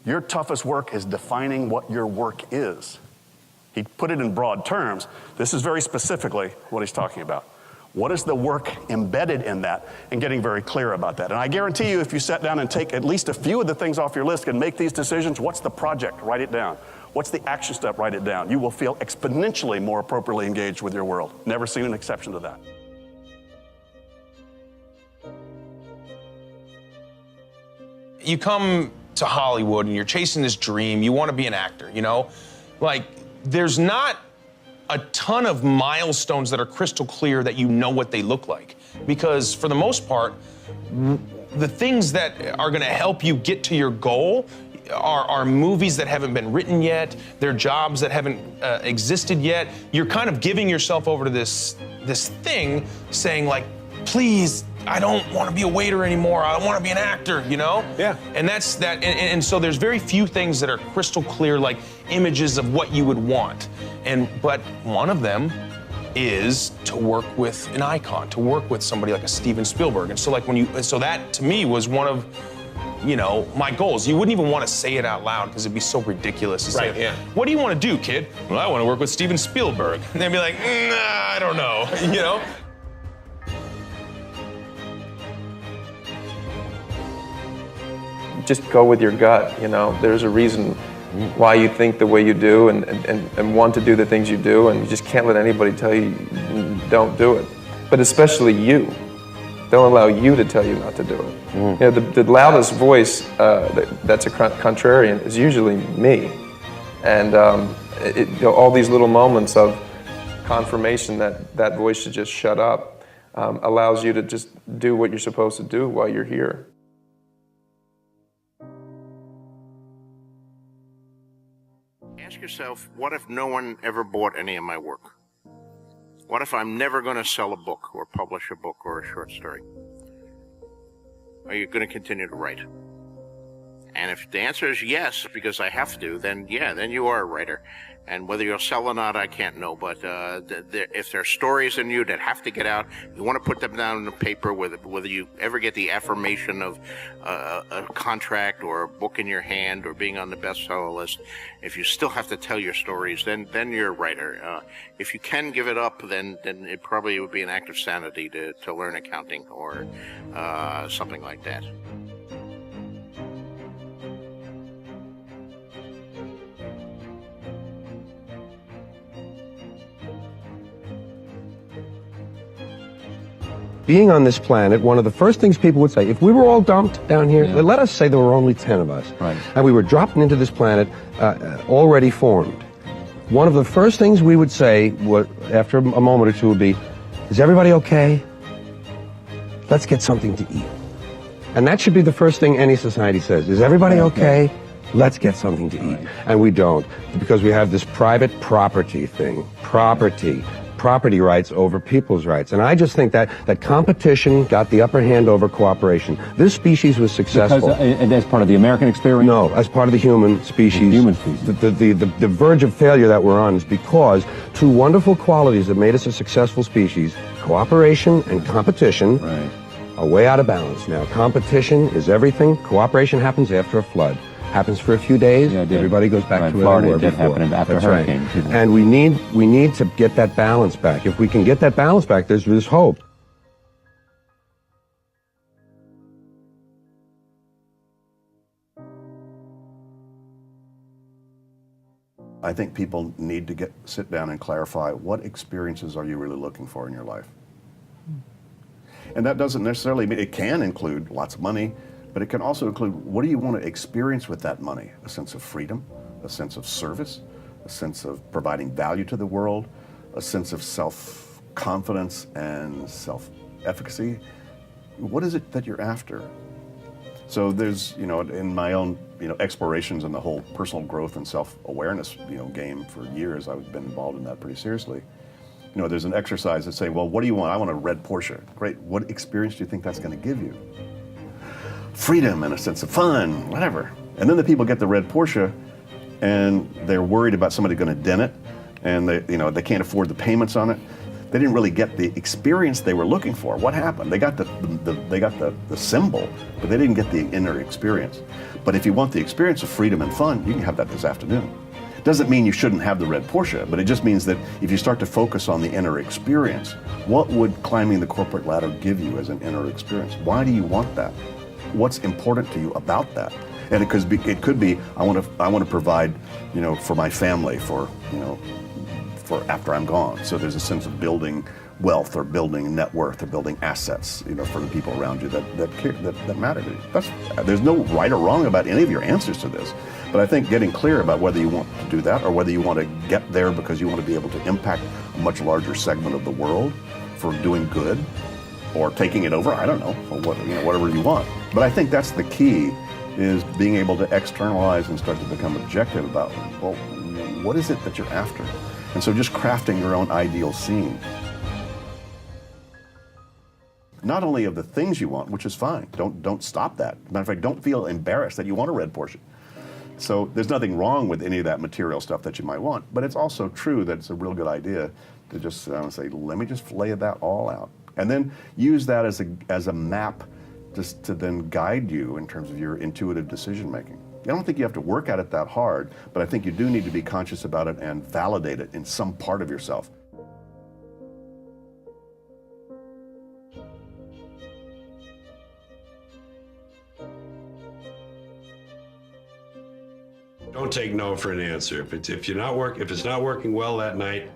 Your toughest work is defining what your work is. He put it in broad terms. This is very specifically what he's talking about. What is the work embedded in that, and getting very clear about that. And I guarantee you, if you sat down and take at least a few of the things off your list and make these decisions, what's the project? Write it down. What's the action step? Write it down. You will feel exponentially more appropriately engaged with your world. Never seen an exception to that. You come to Hollywood and you're chasing this dream, you want to be an actor, you know? Like, there's not a ton of milestones that are crystal clear that you know what they look like. Because for the most part, the things that are gonna help you get to your goal are movies that haven't been written yet, they're jobs that haven't existed yet. You're kind of giving yourself over to this thing saying like, please, I don't want to be a waiter anymore. I want to be an actor, you know? Yeah. And that's that. And so there's very few things that are crystal clear, like images of what you would want. But one of them is to work with an icon, to work with somebody like a Steven Spielberg. And so so that to me was one of, you know, my goals. You wouldn't even want to say it out loud because it'd be so ridiculous to say, yeah. What do you want to do, kid? Well, I want to work with Steven Spielberg. And they'd be like, nah, I don't know, you know? Just go with your gut, you know. There's a reason why you think the way you do and want to do the things you do, and you just can't let anybody tell you don't do it. But especially you. Don't allow you to tell you not to do it. You know, the loudest voice that's a contrarian is usually me. And you know, all these little moments of confirmation that that voice should just shut up allows you to just do what you're supposed to do while you're here. Ask yourself, what if no one ever bought any of my work? What if I'm never going to sell a book or publish a book or a short story? Are you going to continue to write? And if the answer is yes, because I have to, then yeah, then you are a writer. And whether you'll sell or not, I can't know. But if there are stories in you that have to get out, you want to put them down on the paper, whether you ever get the affirmation of a contract or a book in your hand or being on the bestseller list, if you still have to tell your stories, then you're a writer. If you can give it up, then it probably would be an act of sanity to learn accounting or something like that. Being on this planet, one of the first things people would say, if we were all dumped down here, let us say there were only 10 of us, and we were dropped into this planet already formed. One of the first things we would say, after a moment or two, would be, is everybody okay? Let's get something to eat. And that should be the first thing any society says. Is everybody okay? Let's get something to eat. And we don't, because we have this private property thing. Property rights over people's rights. And I just think that competition got the upper hand over cooperation. This species was successful. Because as part of the American experience? No, as part of the human species. The verge of failure that we're on is because two wonderful qualities that made us a successful species, cooperation and competition, are way out of balance. Now, competition is everything. Cooperation happens after a flood. Happens for a few days, everybody goes back to where they were before. Happened after hurricane. And we need to get that balance back. If we can get that balance back, there's hope. I think people need to sit down and clarify what experiences are you really looking for in your life. And that doesn't necessarily mean, it can include lots of money, but it can also include, what do you want to experience with that money? A sense of freedom, a sense of service, a sense of providing value to the world, a sense of self-confidence and self-efficacy. What is it that you're after? So there's, you know, in my own, explorations in the whole personal growth and self-awareness, game for years, I've been involved in that pretty seriously. There's an exercise that say, well, what do you want? I want a red Porsche. Great. What experience do you think that's going to give you? Freedom and a sense of fun, whatever. And then the people get the red Porsche and they're worried about somebody going to dent it, and they can't afford the payments on it. They didn't really get the experience they were looking for. What happened? They got the symbol, but they didn't get the inner experience. But if you want the experience of freedom and fun, you can have that this afternoon. Doesn't mean you shouldn't have the red Porsche, but it just means that if you start to focus on the inner experience, what would climbing the corporate ladder give you as an inner experience? Why do you want that? What's important to you about that? And it could be I want to provide, for my family, for after I'm gone. So there's a sense of building wealth or building net worth or building assets, for the people around you that matter to you. There's no right or wrong about any of your answers to this. But I think getting clear about whether you want to do that or whether you want to get there because you want to be able to impact a much larger segment of the world for doing good or taking it over, I don't know, or whatever you want. But I think that's the key, is being able to externalize and start to become objective about, well, what is it that you're after? And so just crafting your own ideal scene. Not only of the things you want, which is fine, don't stop that. Matter of fact, don't feel embarrassed that you want a red Porsche. So there's nothing wrong with any of that material stuff that you might want, but it's also true that it's a real good idea to just say, let me just lay that all out. And then use that as a map just to then guide you in terms of your intuitive decision making. I don't think you have to work at it that hard, but I think you do need to be conscious about it and validate it in some part of yourself. Don't take no for an answer. If it's not working well that night,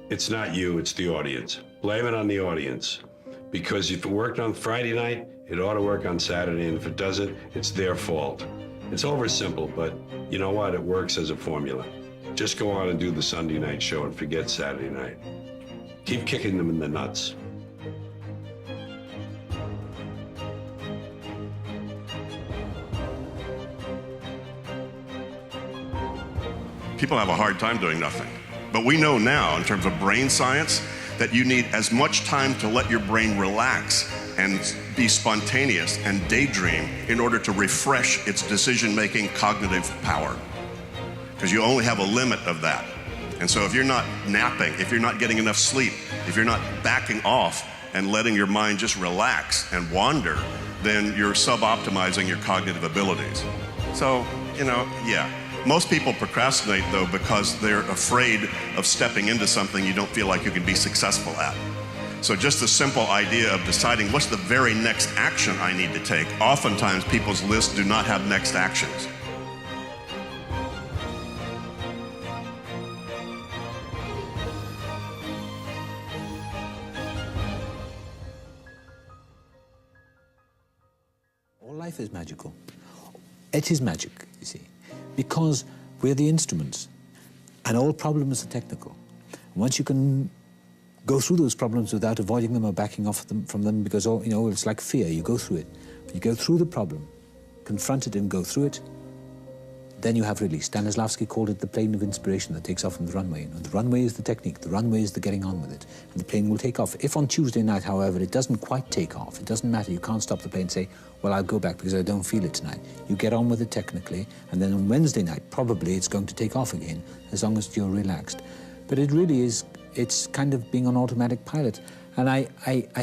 it's not you, it's the audience. Blame it on the audience. Because if it worked on Friday night, it ought to work on Saturday, and if it doesn't, it's their fault. It's oversimple, but you know what? It works as a formula. Just go on and do the Sunday night show and forget Saturday night. Keep kicking them in the nuts. People have a hard time doing nothing. But we know now, in terms of brain science, that you need as much time to let your brain relax and be spontaneous and daydream in order to refresh its decision-making cognitive power. Because you only have a limit of that. And so if you're not napping, if you're not getting enough sleep, if you're not backing off and letting your mind just relax and wander, then you're sub-optimizing your cognitive abilities. So, yeah. Most people procrastinate, though, because they're afraid of stepping into something you don't feel like you can be successful at. So just the simple idea of deciding what's the very next action I need to take. Oftentimes, people's lists do not have next actions. All life is magical. It is magic, you see, because we're the instruments, and all problems are technical. Once you can go through those problems without avoiding them or backing off from them, because it's like fear. You go through it. You go through the problem, confront it and go through it, then you have release. Stanislavski called it the plane of inspiration that takes off from the runway. The runway is the technique, the runway is the getting on with it, and the plane will take off. If on Tuesday night, however, it doesn't quite take off, it doesn't matter, you can't stop the plane and say, well, I'll go back because I don't feel it tonight. You get on with it technically, and then on Wednesday night, probably it's going to take off again, as long as you're relaxed. But it really is, it's kind of being on automatic pilot. And I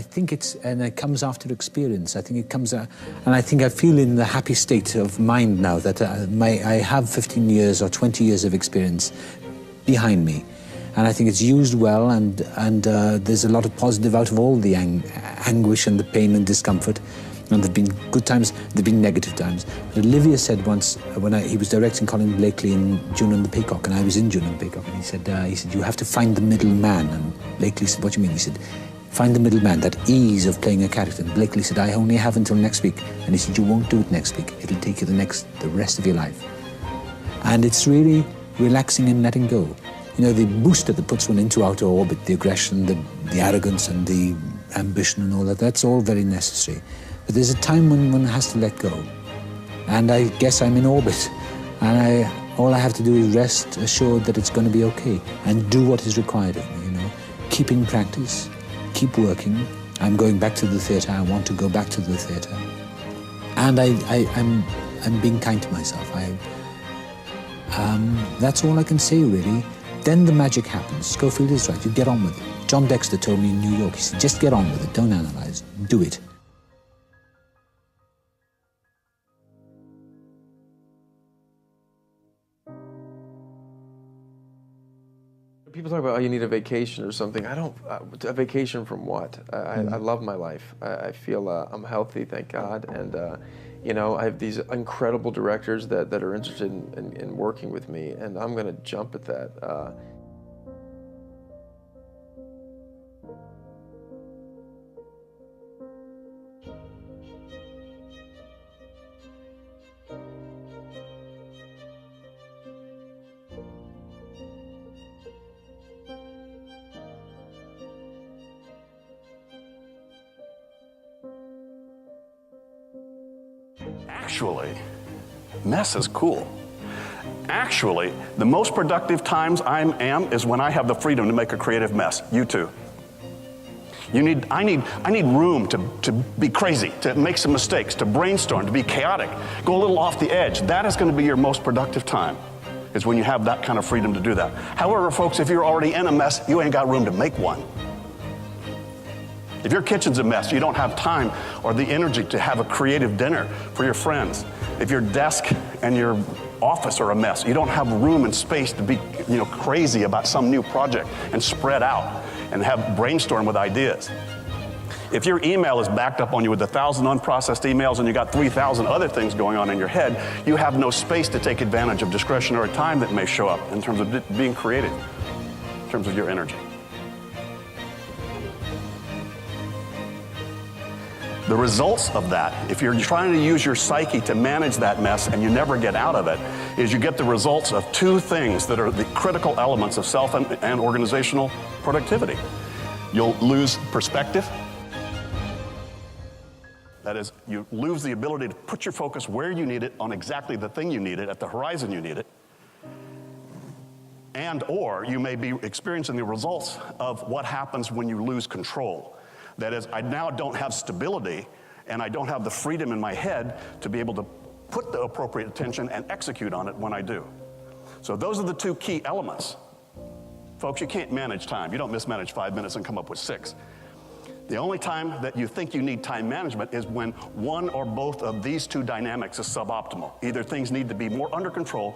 think it comes after experience. I think it comes, and I think I feel in the happy state of mind now that I have 15 years or 20 years of experience behind me. And I think it's used well, and there's a lot of positive out of all the anguish and the pain and discomfort. And there've been good times, there've been negative times. But Olivier said once, when he was directing Colin Blakely in Juno and the Peacock, and I was in Juno and the Peacock, and he said, you have to find the middle man. And Blakely said, what do you mean? He said, find the middle man, that ease of playing a character. And Blakely said, I only have until next week. And he said, you won't do it next week. It'll take you the rest of your life. And it's really relaxing and letting go. The booster that puts one into outer orbit, the aggression, the arrogance and the ambition and all that, that's all very necessary. But there's a time when one has to let go. And I guess I'm in orbit. And all I have to do is rest assured that it's going to be okay and do what is required of me, Keep in practice, keep working. I'm going back to the theatre. I want to go back to the theatre. And I'm being kind to myself. That's all I can say, really. then the magic happens. Schofield is right, you get on with it. John Dexter told me in New York, he said, just get on with it, don't analyze, do it. People talk about, oh, you need a vacation or something. I don't, a vacation from what? I love my life. I feel I'm healthy, thank God. And, you know, I have these incredible directors that are interested in working with me, and I'm going to jump at that. Actually, mess is cool. Actually, the most productive times I am is when I have the freedom to make a creative mess. You too. I need room to be crazy, to make some mistakes, to brainstorm, to be chaotic, go a little off the edge. That is going to be your most productive time, is when you have that kind of freedom to do that. However, folks, if you're already in a mess, you ain't got room to make one. If your kitchen's a mess, you don't have time or the energy to have a creative dinner for your friends. If your desk and your office are a mess, you don't have room and space to be, crazy about some new project and spread out and have brainstorm with ideas. If your email is backed up on you with 1,000 unprocessed emails and you got 3,000 other things going on in your head, you have no space to take advantage of discretionary time that may show up in terms of being creative, in terms of your energy. The results of that, if you're trying to use your psyche to manage that mess and you never get out of it, is you get the results of two things that are the critical elements of self and organizational productivity. You'll lose perspective. That is, you lose the ability to put your focus where you need it on exactly the thing you need it, at the horizon you need it. And or you may be experiencing the results of what happens when you lose control. That is, I now don't have stability and I don't have the freedom in my head to be able to put the appropriate attention and execute on it when I do. So those are the two key elements. Folks, you can't manage time. You don't mismanage 5 minutes and come up with 6. The only time that you think you need time management is when one or both of these two dynamics is suboptimal. Either things need to be more under control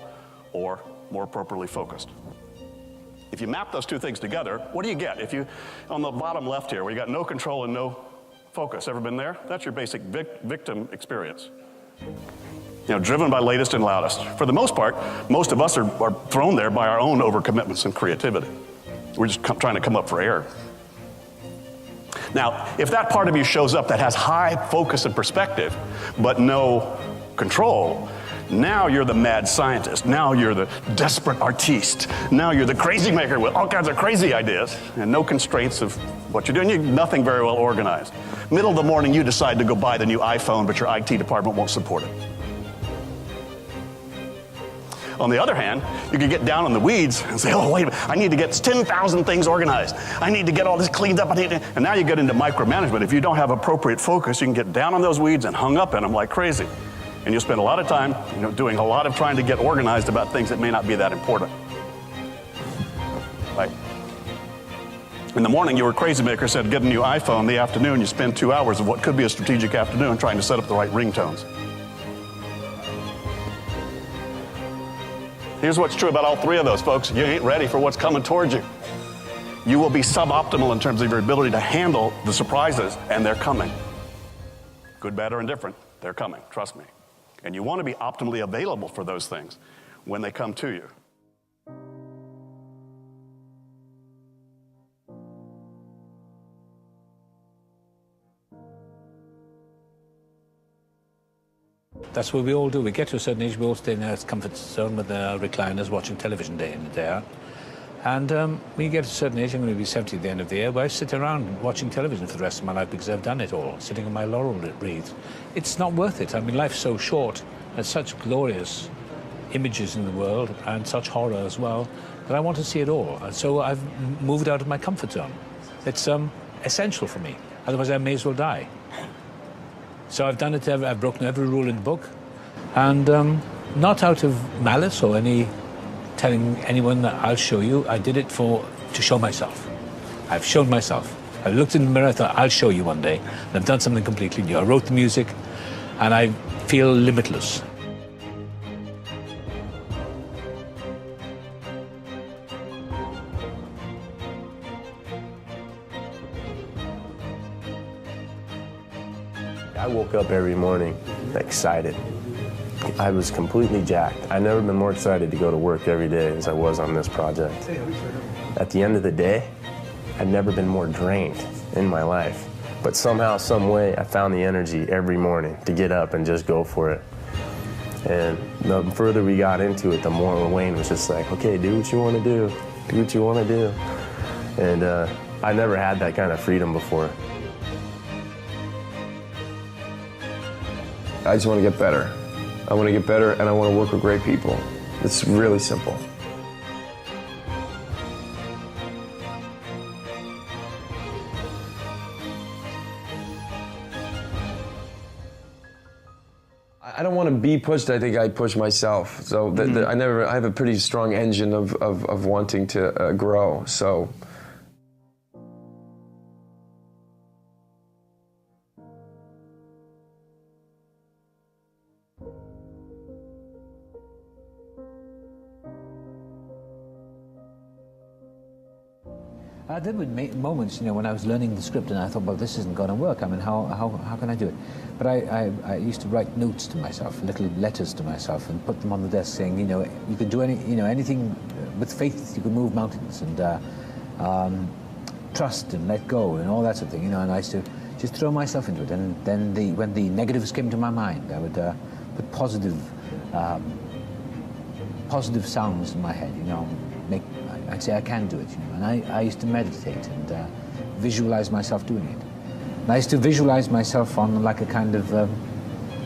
or more appropriately focused. If you map those two things together, what do you get? If you, on the bottom left here, where you got no control and no focus, ever been there? That's your basic victim experience. Driven by latest and loudest. For the most part, most of us are thrown there by our own overcommitments and creativity. We're just trying to come up for air. Now, if that part of you shows up that has high focus and perspective, but no control, now you're the mad scientist. Now you're the desperate artiste. Now you're the crazy maker with all kinds of crazy ideas and no constraints of what you're doing. You're nothing very well organized. Middle of the morning, you decide to go buy the new iPhone, but your IT department won't support it. On the other hand, you can get down in the weeds and say, oh, wait a minute, I need to get 10,000 things organized. I need to get all this cleaned up. And now you get into micromanagement. If you don't have appropriate focus, you can get down on those weeds and hung up in them like crazy. And you'll spend a lot of time, doing a lot of trying to get organized about things that may not be that important. Right? In the morning, your crazy maker said, get a new iPhone. In the afternoon, you spend 2 hours of what could be a strategic afternoon trying to set up the right ringtones. Here's what's true about all three of those, folks. You ain't ready for what's coming towards you. You will be suboptimal in terms of your ability to handle the surprises, and they're coming. Good, bad, or indifferent, they're coming, trust me. And you want to be optimally available for those things when they come to you. That's what we all do. We get to a certain age, we all stay in our comfort zone with our recliners watching television day in and day out. And when you get to a certain age, I'm going to be 70 at the end of the year, but I sit around watching television for the rest of my life because I've done it all, sitting on my laurel wreath. It's not worth it. I mean, life's so short. There's such glorious images in the world and such horror as well that I want to see it all. And so I've moved out of my comfort zone. It's essential for me. Otherwise, I may as well die. So I've done it. I've broken every rule in the book, and not out of malice or any telling anyone that I'll show you. I did it to show myself. I've shown myself. I looked in the mirror, I thought, I'll show you one day. And I've done something completely new. I wrote the music, and I feel limitless. I woke up every morning excited. I was completely jacked. I've never been more excited to go to work every day as I was on this project. At the end of the day, I've never been more drained in my life. But somehow, some way, I found the energy every morning to get up and just go for it. And the further we got into it, the more Wayne was just like, okay, do what you want to do. Do what you want to do. And I never had that kind of freedom before. I just want to get better. I want to get better, and I want to work with great people. It's really simple. I don't want to be pushed. I think I push myself. So I have a pretty strong engine of wanting to grow. So. There were moments, when I was learning the script and I thought, well, this isn't going to work. I mean, how can I do it? But I used to write notes to myself, little letters to myself, and put them on the desk saying, you can do anything with faith. You can move mountains, and trust and let go and all that sort of thing. And I used to just throw myself into it. And then when the negatives came to my mind, I would put positive sounds in my head. I'd say I can do it, and I used to meditate and visualize myself doing it. And I used to visualize myself on like a kind of,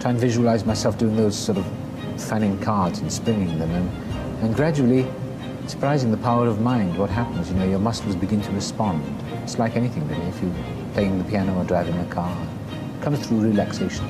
try and visualize myself doing those sort of fanning cards and spinning them, and gradually, surprising the power of mind, what happens, your muscles begin to respond. It's like anything really, if you're playing the piano or driving a car, it comes through relaxation.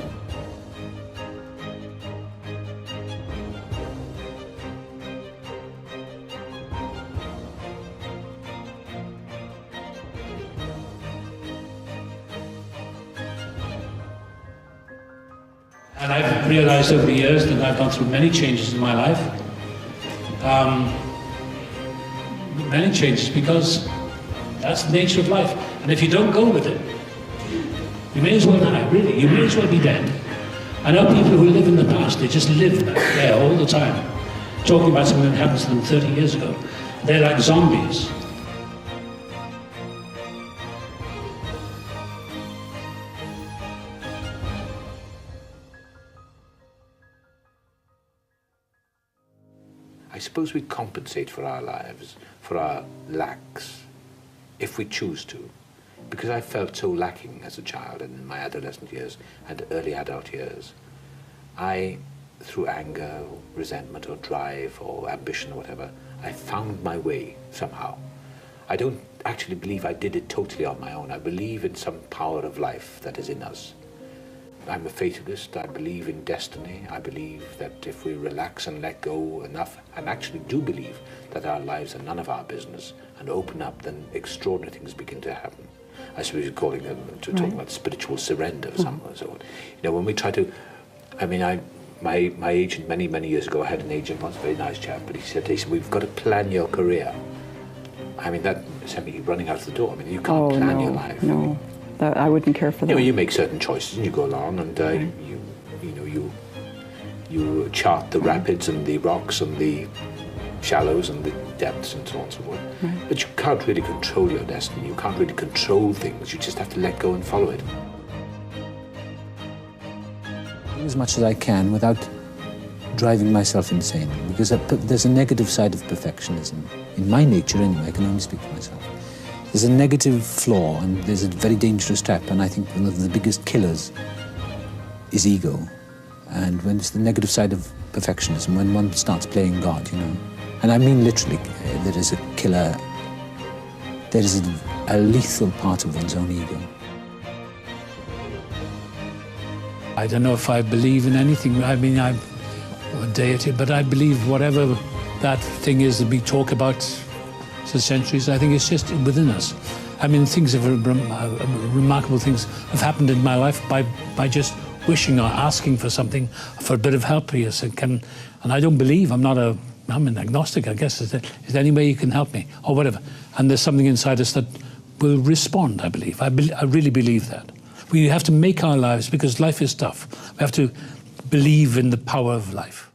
And I've realized over the years that I've gone through many changes in my life. Many changes, because that's the nature of life. And if you don't go with it, you may as well die, really. You may as well be dead. I know people who live in the past, they just live there all the time, talking about something that happened to them 30 years ago. They're like zombies. I suppose we compensate for our lives, for our lacks, if we choose to. Because I felt so lacking as a child and in my adolescent years and early adult years. I, through anger, or resentment, or drive, or ambition, or whatever, I found my way somehow. I don't actually believe I did it totally on my own. I believe in some power of life that is in us. I'm a fatalist. I believe in destiny. I believe that if we relax and let go enough, and actually do believe that our lives are none of our business, and open up, then extraordinary things begin to happen. I suppose you're calling them, talking about spiritual surrender of some sort. When we try to, my agent many years ago, I had an agent once, a very nice chap, but he said, we've got to plan your career. That sent me running out the door. You can't plan your life. No. I wouldn't care for that. You make certain choices and you go along, and you chart the rapids and the rocks and the shallows and the depths and so on and so forth. Right. But you can't really control your destiny. You can't really control things. You just have to let go and follow it. Do as much as I can without driving myself insane, because there's a negative side of perfectionism. In my nature anyway, I can only speak for myself. There's a negative flaw, and there's a very dangerous trap, and I think one of the biggest killers is ego. And when it's the negative side of perfectionism, when one starts playing God, and I mean literally, there is a killer, there is a lethal part of one's own ego. I don't know if I believe in anything, I'm a deity, but I believe whatever that thing is that we talk about for centuries. I think it's just within us. I mean, things have remarkable things have happened in my life by just wishing or asking for something, for a bit of help here. And I don't believe, I'm an agnostic, I guess. Is there any way you can help me or whatever? And there's something inside us that will respond, I believe. I really believe that. We have to make our lives, because life is tough. We have to believe in the power of life.